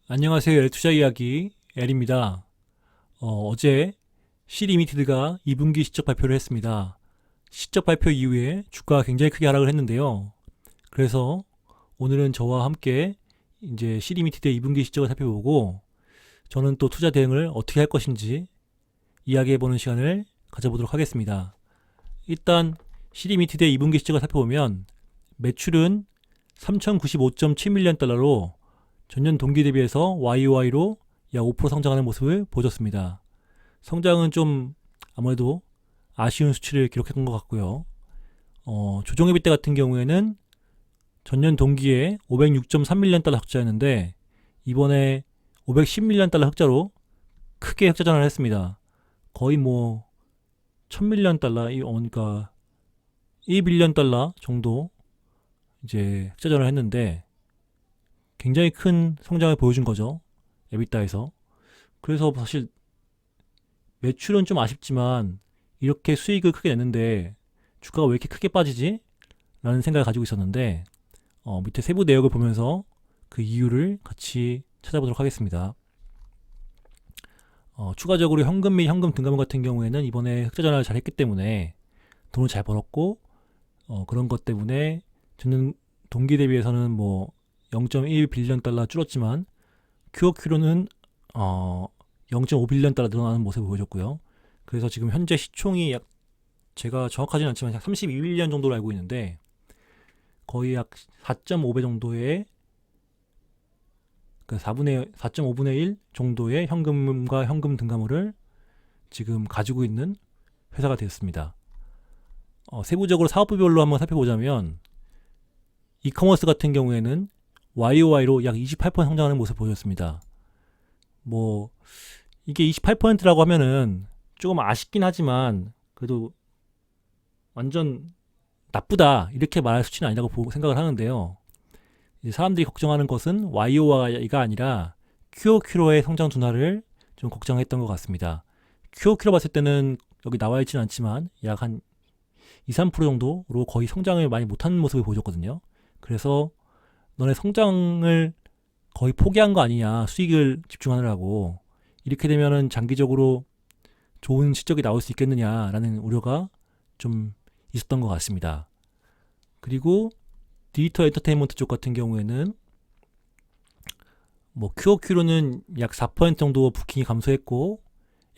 안녕하세요. 투자 이야기 L입니다. 어제 C리미티드가 2분기 실적 발표를 했습니다. 실적 발표 이후에 주가가 굉장히 크게 하락을 했는데요. 그래서 오늘은 저와 함께 이제 C리미티드의 2분기 실적을 살펴보고 저는 또 투자 대응을 어떻게 할 것인지 이야기해보는 시간을 가져보도록 하겠습니다. 일단 C리미티드의 2분기 실적을 살펴보면 매출은 3,095.7밀리언 달러로 전년 동기 대비해서 YOY로 약 5% 성장하는 모습을 보여줬습니다. 성장은 좀 아무래도 아쉬운 수치를 기록한 것 같고요. 조정 EBITDA 같은 경우에는 전년 동기에 506.3밀리언 달러 흑자였는데 이번에 510밀리언 달러 흑자로 크게 흑자 전환을 했습니다. 거의 뭐 1000밀리언 달러, 그러니까 1빌리언 달러 정도 이제 흑자 전환을 했는데 굉장히 큰 성장을 보여준 거죠. 에비타에서. 그래서 사실 매출은 좀 아쉽지만 이렇게 수익을 크게 냈는데 주가가 왜 이렇게 크게 빠지지? 라는 생각을 가지고 있었는데 밑에 세부 내역을 보면서 그 이유를 같이 찾아보도록 하겠습니다. 추가적으로 현금 및 현금 등가물 같은 경우에는 이번에 흑자 전환을 잘 했기 때문에 돈을 잘 벌었고 그런 것 때문에 전년 동기 대비해서는 뭐 0.1빌리언 달러 줄었지만 QOQ로는 0.5빌리언 달러 늘어나는 모습을 보여줬고요. 그래서 지금 현재 시총이 약 제가 정확하지는 않지만 약 32빌리언 정도로 알고 있는데 거의 약 4.5배 정도의 4.5분의 1 정도의 현금과 현금 등가물을 지금 가지고 있는 회사가 되었습니다. 세부적으로 사업부별로 한번 살펴보자면 이커머스 같은 경우에는 YOY로 약 28% 성장하는 모습을 보여줬습니다. 뭐 이게 28%라고 하면은 조금 아쉽긴 하지만 그래도 완전 나쁘다 이렇게 말할 수치는 아니라고 생각을 하는데요. 이제 사람들이 걱정하는 것은 YOY가 아니라 QOQ로의 성장 둔화를 좀 걱정했던 것 같습니다. QOQ로 봤을 때는 여기 나와 있지는 않지만 약 한 2, 3% 정도로 거의 성장을 많이 못하는 모습을 보여줬거든요. 그래서 너네 성장을 거의 포기한 거 아니냐, 수익을 집중하느라고. 이렇게 되면은 장기적으로 좋은 실적이 나올 수 있겠느냐라는 우려가 좀 있었던 것 같습니다. 그리고 디지털 엔터테인먼트 쪽 같은 경우에는 뭐 QOQ로는 약 4% 정도 부킹이 감소했고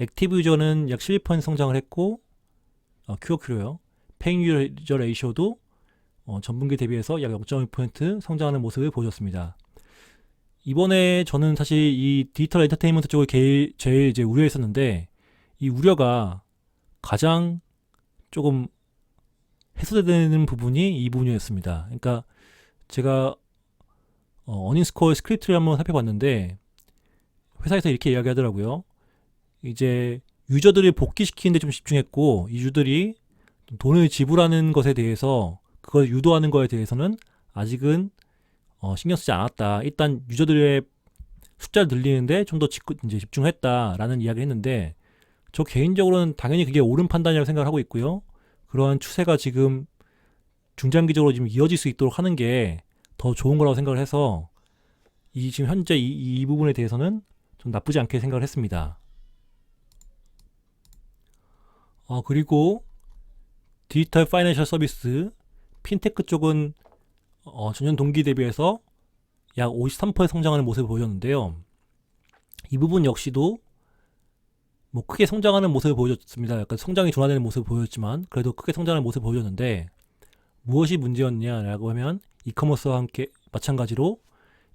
액티브 유저는 약 12% 성장을 했고 QOQ로요. 페잉 유저 레이쇼도 전분기 대비해서 약 0.1% 성장하는 모습을 보여줬습니다. 이번에 저는 사실 이 디지털 엔터테인먼트 쪽을 제일 이제 우려했었는데 이 우려가 가장 조금 해소되는 부분이 이 부분이었습니다. 그러니까 제가 어닝스콜 스크립트를 한번 살펴봤는데 회사에서 이렇게 이야기하더라고요. 이제 유저들을 복귀시키는 데 좀 집중했고 유저들이 돈을 지불하는 것에 대해서 그걸 유도하는 거에 대해서는 아직은 신경 쓰지 않았다. 일단 유저들의 숫자를 늘리는데 좀 더 이제 집중했다라는 이야기를 했는데 저 개인적으로는 당연히 그게 옳은 판단이라고 생각을 하고 있고요. 그러한 추세가 지금 중장기적으로 지금 이어질 수 있도록 하는 게 더 좋은 거라고 생각을 해서 지금 현재 이 부분에 대해서는 좀 나쁘지 않게 생각을 했습니다. 그리고 디지털 파이낸셜 서비스 핀테크 쪽은 전년 동기 대비해서 약 53% 성장하는 모습을 보여줬는데요. 이 부분 역시도 뭐 크게 성장하는 모습을 보여줬습니다. 약간 성장이 둔화되는 모습을 보여줬지만 그래도 크게 성장하는 모습을 보여줬는데 무엇이 문제였냐라고 하면 이커머스와 함께 마찬가지로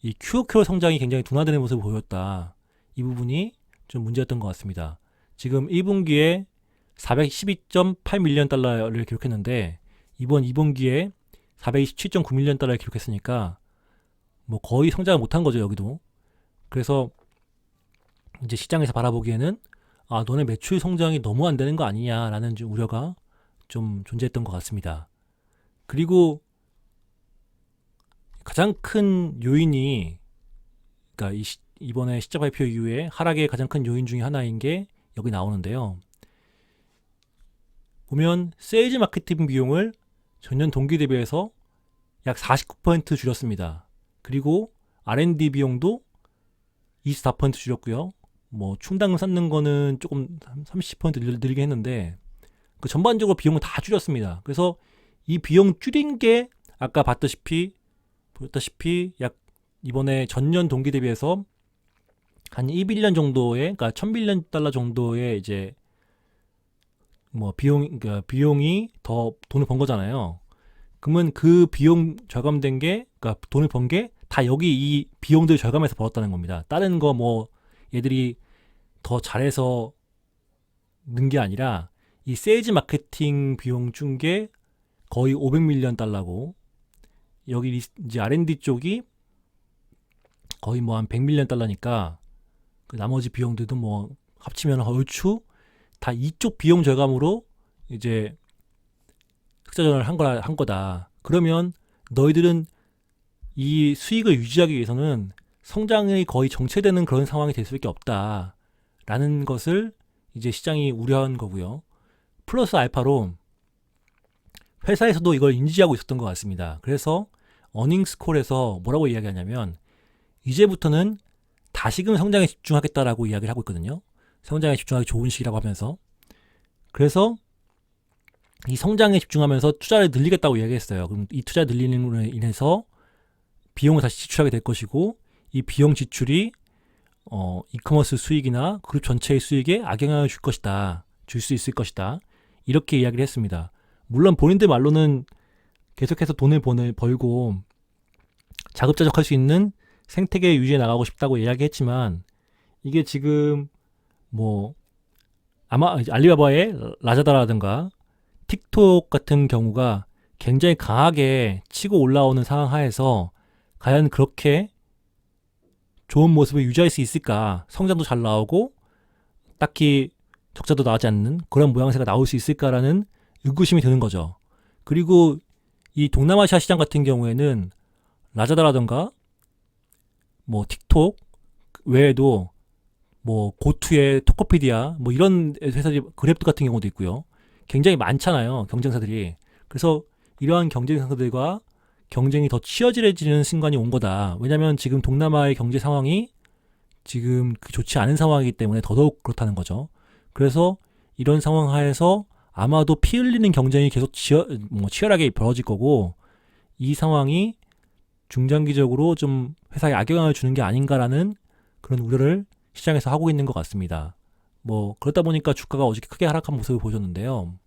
이 QOQ 성장이 굉장히 둔화되는 모습을 보였다. 이 부분이 좀 문제였던 것 같습니다. 지금 1분기에 412.8밀리언 달러를 기록했는데 이번 2분기에 427.9밀리언 달러를 기록했으니까 뭐 거의 성장을 못한 거죠 여기도. 그래서 이제 시장에서 바라보기에는 너네 매출 성장이 너무 안 되는 거 아니냐라는 좀 우려가 좀 존재했던 것 같습니다. 그리고 가장 큰 요인이 그러니까 이번에 실적 발표 이후에 하락의 가장 큰 요인 중에 하나인 게 여기 나오는데요. 보면 세일즈 마케팅 비용을 전년 동기 대비해서 약 49% 줄였습니다. 그리고 R&D 비용도 24% 줄였고요. 뭐 충당 쌓는 거는 조금 30% 늘리긴 했는데 그 전반적으로 비용을 다 줄였습니다. 그래서 이 비용 줄인 게 아까 보셨다시피 약 이번에 전년 동기 대비해서 한 1빌리언 정도의, 그러니까 1000빌리언 달러 정도의 이제 뭐 그러니까 비용이 더 돈을 번 거잖아요. 그러면 그 비용 절감된 게, 그러니까 돈을 번 게 다 여기 이 비용들 절감해서 벌었다는 겁니다. 다른 거 뭐 얘들이 더 잘해서 는 게 아니라 이 세일즈 마케팅 비용 준 게 거의 500밀리언 달러고, 여기 이제 R&D 쪽이 거의 뭐 한 100밀리언 달러니까 그 나머지 비용들도 뭐 합치면 얼추 다 이쪽 비용 절감으로 이제 흑자전을 한 거다. 그러면 너희들은 이 수익을 유지하기 위해서는 성장이 거의 정체되는 그런 상황이 될 수밖에 없다. 라는 것을 이제 시장이 우려한 거고요. 플러스 알파로 회사에서도 이걸 인지하고 있었던 것 같습니다. 그래서 어닝스 콜에서 뭐라고 이야기하냐면 이제부터는 다시금 성장에 집중하겠다라고 이야기를 하고 있거든요. 성장에 집중하기 좋은 시기라고 하면서. 그래서 이 성장에 집중하면서 투자를 늘리겠다고 이야기했어요. 그럼 이 투자 늘리는 인해서 비용을 다시 지출하게 될 것이고, 이 비용 지출이 이커머스 수익이나 그룹 전체의 수익에 악영향을 줄 것이다. 줄 수 있을 것이다. 이렇게 이야기를 했습니다. 물론 본인들 말로는 계속해서 돈을 벌고 자급자족할 수 있는 생태계 유지해 나가고 싶다고 이야기했지만, 이게 지금 뭐 아마 알리바바의 라자다라든가 틱톡 같은 경우가 굉장히 강하게 치고 올라오는 상황 하에서 과연 그렇게 좋은 모습을 유지할 수 있을까? 성장도 잘 나오고 딱히 적자도 나지 않는 그런 모양새가 나올 수 있을까라는 의구심이 드는 거죠. 그리고 이 동남아시아 시장 같은 경우에는 라자다라든가 뭐 틱톡 외에도 뭐 고투의 토코피디아 뭐 이런 회사들이, 그랩도 같은 경우도 있고요. 굉장히 많잖아요, 경쟁사들이. 그래서 이러한 경쟁사들과 경쟁이 더 치열해지는 순간이 온 거다. 왜냐면 지금 동남아의 경제 상황이 지금 좋지 않은 상황이기 때문에 더더욱 그렇다는 거죠. 그래서 이런 상황 하에서 아마도 피 흘리는 경쟁이 계속 치열하게 벌어질 거고, 이 상황이 중장기적으로 좀 회사에 악영향을 주는 게 아닌가라는 그런 우려를 시장에서 하고 있는 것 같습니다. 뭐 그렇다 보니까 주가가 어저께 크게 하락한 모습을 보여줬는데요.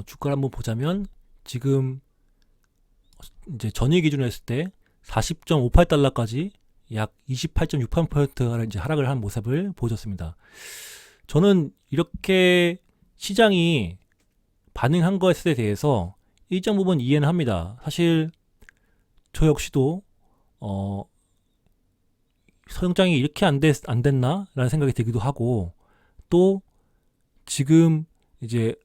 주가를 한번 보자면 지금 이제 전일 기준으로 했을 때 40.58달러까지 약 28.68%가 이제 하락을 한 모습을 보여줬습니다. 저는 이렇게 시장이 반응한 것에 대해서 일정 부분 이해는 합니다. 사실 저 역시도 성장이 이렇게 안 됐나? 라는 생각이 들기도 하고, 또 지금 이제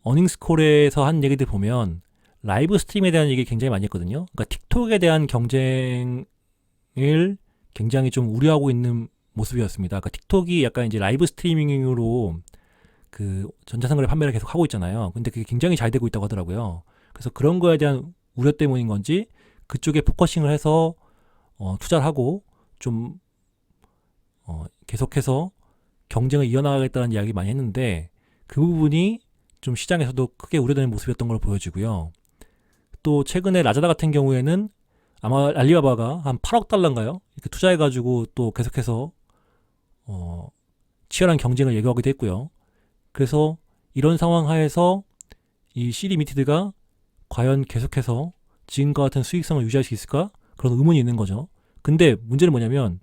어닝스콜에서 한 얘기들 보면 라이브 스트림에 대한 얘기 굉장히 많이 했거든요. 그러니까 틱톡에 대한 경쟁을 굉장히 좀 우려하고 있는 모습이었습니다. 그러니까 틱톡이 약간 이제 라이브 스트리밍으로 그 전자상거래 판매를 계속 하고 있잖아요. 근데 그게 굉장히 잘 되고 있다고 하더라고요. 그래서 그런 거에 대한 우려 때문인 건지 그쪽에 포커싱을 해서 투자를 하고 좀 계속해서 경쟁을 이어나가겠다는 이야기 많이 했는데, 그 부분이 좀 시장에서도 크게 우려되는 모습이었던 걸 보여지고요. 또 최근에 라자다 같은 경우에는 아마 알리바바가 한 8억 달러인가요? 이렇게 투자해가지고 또 계속해서 치열한 경쟁을 예고하기도 했고요. 그래서 이런 상황 하에서 이 시리미티드가 과연 계속해서 지금과 같은 수익성을 유지할 수 있을까? 그런 의문이 있는 거죠. 근데 문제는 뭐냐면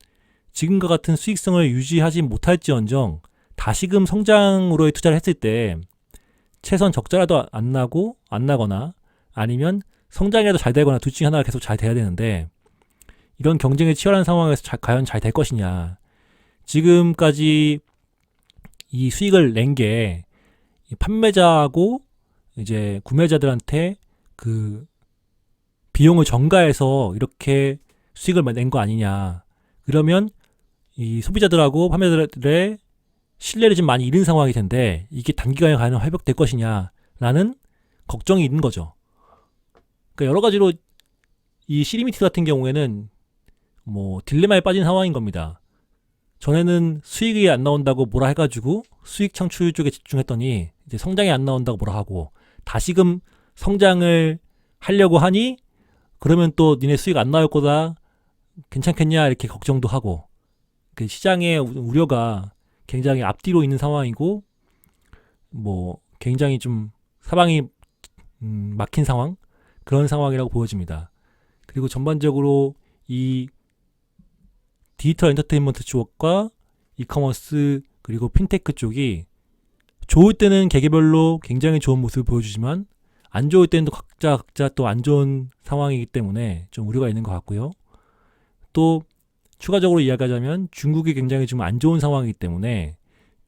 지금과 같은 수익성을 유지하지 못할지언정 다시금 성장으로의 투자를 했을 때 최소한 적자라도 안 나거나 아니면 성장이라도 잘 되거나 둘 중에 하나가 계속 잘 돼야 되는데, 이런 경쟁이 치열한 상황에서 과연 잘 될 것이냐. 지금까지 이 수익을 낸 게 판매자하고 이제 구매자들한테 그 비용을 전가해서 이렇게 수익을 낸 거 아니냐. 그러면 이 소비자들하고 판매자들의 신뢰를 좀 많이 잃은 상황일 텐데 이게 단기간에 과연 회복될 것이냐라는 걱정이 있는 거죠. 그러니까 여러 가지로 이 시리미티 같은 경우에는 뭐 딜레마에 빠진 상황인 겁니다. 전에는 수익이 안 나온다고 뭐라 해가지고 수익 창출 쪽에 집중했더니 이제 성장이 안 나온다고 뭐라 하고, 다시금 성장을 하려고 하니 그러면 또 니네 수익 안 나올 거다, 괜찮겠냐, 이렇게 걱정도 하고, 그 시장의 우려가 굉장히 앞뒤로 있는 상황이고, 뭐 굉장히 좀 사방이 막힌 상황, 그런 상황이라고 보여집니다. 그리고 전반적으로 이 디지털 엔터테인먼트 쪽과 이커머스 그리고 핀테크 쪽이 좋을 때는 개개별로 굉장히 좋은 모습을 보여주지만 안 좋을 때는 또 각자 또 안 좋은 상황이기 때문에 좀 우려가 있는 것 같고요. 또 추가적으로 이야기하자면 중국이 굉장히 좀 안 좋은 상황이기 때문에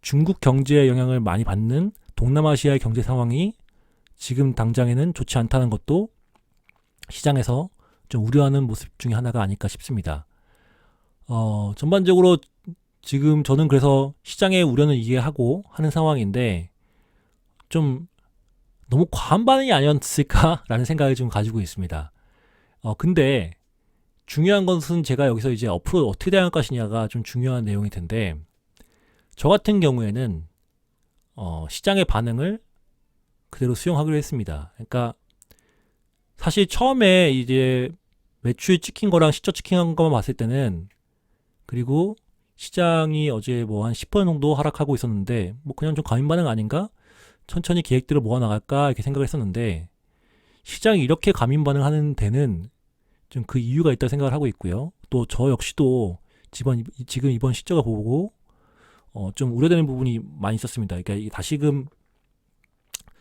중국 경제에 영향을 많이 받는 동남아시아의 경제 상황이 지금 당장에는 좋지 않다는 것도 시장에서 좀 우려하는 모습 중에 하나가 아닐까 싶습니다. 전반적으로 지금 저는 그래서 시장의 우려는 이해하고 하는 상황인데, 좀 너무 과한 반응이 아니었을까라는 생각을 좀 가지고 있습니다. 근데 중요한 것은 제가 여기서 이제 앞으로 어떻게 대응할 것이냐가 좀 중요한 내용일 텐데, 저 같은 경우에는 시장의 반응을 그대로 수용하기로 했습니다. 그러니까 사실 처음에 이제 매출 찍힌 거랑 실적 찍힌 것만 봤을 때는, 그리고 시장이 어제 뭐 한 10% 정도 하락하고 있었는데 뭐 그냥 좀 과민 반응 아닌가? 천천히 계획들을 모아 나갈까 이렇게 생각을 했었는데, 시장이 이렇게 과민 반응하는 데는 좀 그 이유가 있다고 생각을 하고 있고요. 또 저 역시도 지금 이번 실적을 보고 좀 우려되는 부분이 많이 있었습니다. 그러니까 다시금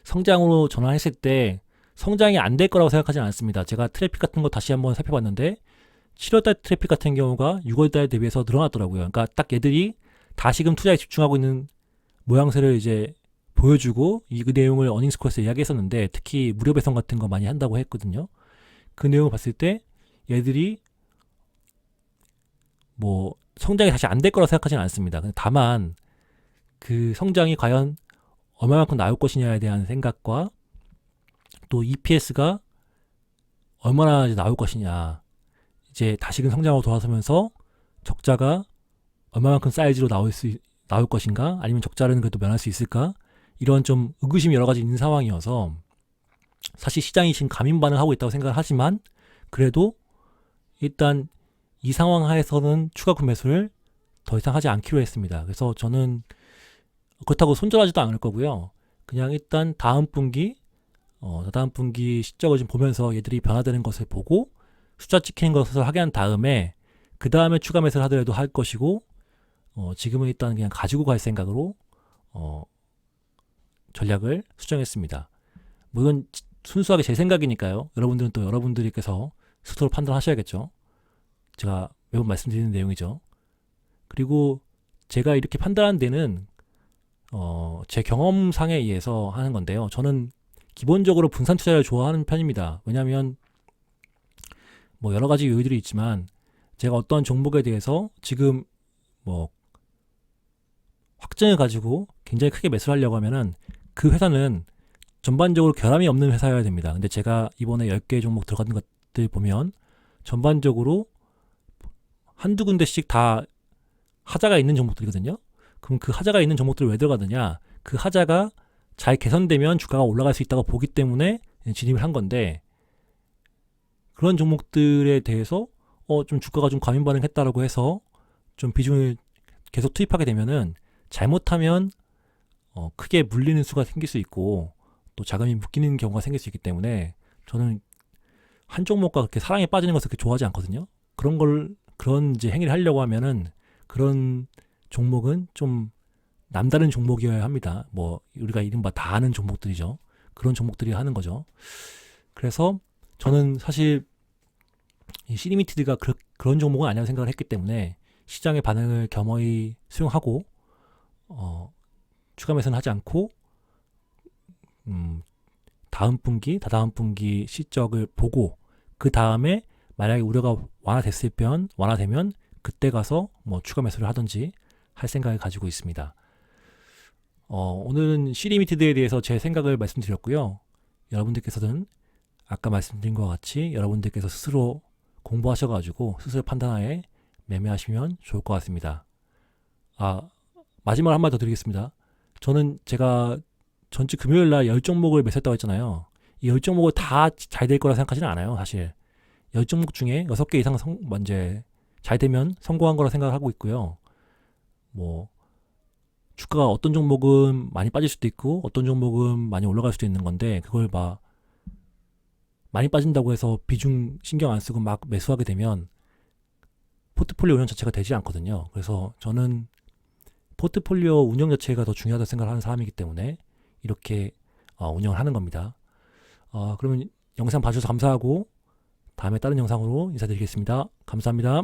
성장으로 전환했을 때 성장이 안 될 거라고 생각하지 않았습니다. 제가 트래픽 같은 거 다시 한번 살펴봤는데 7월달 트래픽 같은 경우가 6월달 대비해서 늘어났더라고요. 그러니까 딱 얘들이 다시금 투자에 집중하고 있는 모양새를 이제 보여주고, 그 내용을 어닝스콜에서 이야기했었는데, 특히 무료 배송 같은 거 많이 한다고 했거든요. 그 내용을 봤을 때 얘들이 뭐 성장이 다시 안 될 거라고 생각하지는 않습니다. 다만 그 성장이 과연 얼마만큼 나올 것이냐에 대한 생각과, 또 EPS가 얼마나 이제 나올 것이냐, 이제 다시금 성장으로 돌아서면서 적자가 얼마만큼 사이즈로 나올 것인가, 아니면 적자는 그래도 면할 수 있을까, 이런 좀 의구심이 여러 가지 있는 상황이어서 사실 시장이 지금 감인 반응하고 있다고 생각을 하지만, 그래도 일단 이 상황 하에서는 추가 구매수를 더 이상 하지 않기로 했습니다. 그래서 저는 그렇다고 손절하지도 않을 거고요. 그냥 일단 다음 분기 실적을 좀 보면서 얘들이 변화되는 것을 보고 숫자 찍히는 것을 확인한 다음에 그 다음에 추가 매수를 하더라도 할 것이고, 지금은 일단 그냥 가지고 갈 생각으로 전략을 수정했습니다. 물론 순수하게 제 생각이니까요. 여러분들은 또 여러분들께서 스스로 판단하셔야겠죠. 제가 매번 말씀드리는 내용이죠. 그리고 제가 이렇게 판단한 데는 제 경험상에 의해서 하는 건데요. 저는 기본적으로 분산 투자를 좋아하는 편입니다. 왜냐하면 뭐 여러 가지 요인들이 있지만, 제가 어떤 종목에 대해서 지금 뭐 확증을 가지고 굉장히 크게 매수를 하려고 하면은 그 회사는 전반적으로 결함이 없는 회사여야 됩니다. 근데 제가 이번에 10개 종목 들어간 것들 보면 전반적으로 한두 군데씩 다 하자가 있는 종목들이거든요. 그럼 그 하자가 있는 종목들을 왜 들어가느냐? 그 하자가 잘 개선되면 주가가 올라갈 수 있다고 보기 때문에 진입을 한 건데, 그런 종목들에 대해서 좀 주가가 좀 과민 반응했다라고 해서 좀 비중을 계속 투입하게 되면은 잘못하면 크게 물리는 수가 생길 수 있고, 또 자금이 묶이는 경우가 생길 수 있기 때문에 저는 한 종목과 그렇게 사랑에 빠지는 것을 그렇게 좋아하지 않거든요. 그런 이제 행위를 하려고 하면은 그런 종목은 좀 남다른 종목이어야 합니다. 뭐 우리가 이른바 다 아는 종목들이죠. 그런 종목들이 하는 거죠. 그래서 저는 사실 이 시리미티드가 그런 종목은 아니라고 생각을 했기 때문에 시장의 반응을 겸허히 수용하고 추가 매수는 하지 않고 다음 분기, 다다음 분기 실적을 보고 그 다음에 만약에 우려가 완화되면 그때 가서 뭐 추가 매수를 하든지 할 생각을 가지고 있습니다. 오늘은 시리미티드에 대해서 제 생각을 말씀드렸고요. 여러분들께서는 아까 말씀드린 것 같이 여러분들께서 스스로 공부하셔가지고 스스로 판단하에 매매하시면 좋을 것 같습니다. 마지막으로 한 말 더 드리겠습니다. 저는 제가 전주 금요일 날 10종목을 매수했다고 했잖아요. 이 10종목을 다 잘 될 거라 생각하지는 않아요, 사실. 10종목 중에 6개 이상 이제 잘 되면 성공한 거라 생각을 하고 있고요. 뭐, 주가가 어떤 종목은 많이 빠질 수도 있고, 어떤 종목은 많이 올라갈 수도 있는 건데, 그걸 많이 빠진다고 해서 비중 신경 안 쓰고 막 매수하게 되면 포트폴리오 운영 자체가 되지 않거든요. 그래서 저는 포트폴리오 운영 자체가 더 중요하다고 생각하는 사람이기 때문에 이렇게 운영을 하는 겁니다. 그러면 영상 봐주셔서 감사하고 다음에 다른 영상으로 인사드리겠습니다. 감사합니다.